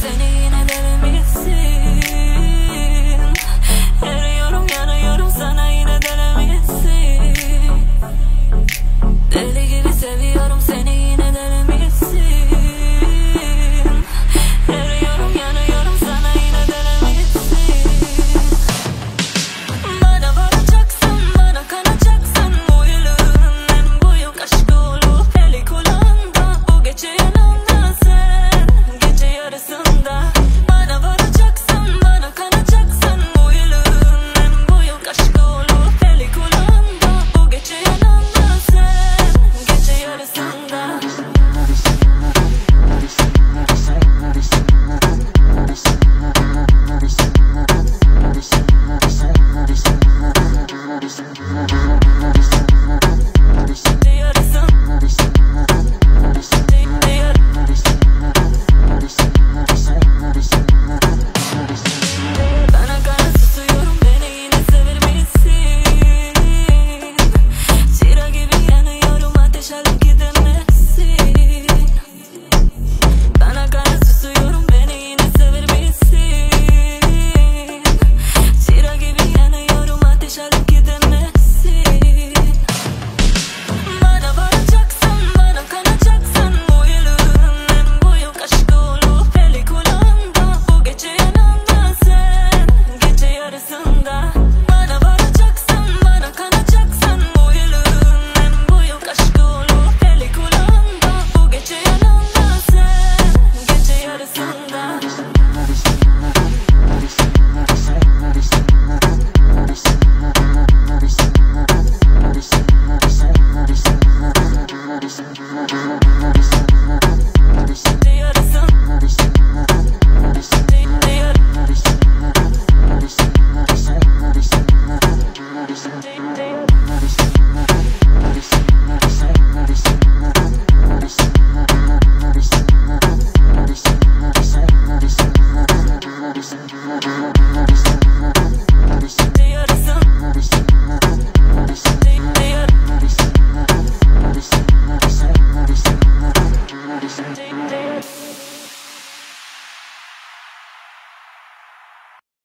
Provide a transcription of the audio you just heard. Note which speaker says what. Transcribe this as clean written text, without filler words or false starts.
Speaker 1: seni yine deli misin? Eriyorum yanıyorum sana yine deli misin? Deli gibi seviyorum seni yine deli misin? Eriyorum yanıyorum sana yine deli misin? Bana varacaksın bana kanacaksın, bu yılın en büyük aşkı olup eli kulağında, bu gece yanımda sen gece yarısında. Bana varacaksın bana kanacaksın, bu yılın en büyük aşkı olup eli kulağında, bu gece yanımda sen gece yarısında.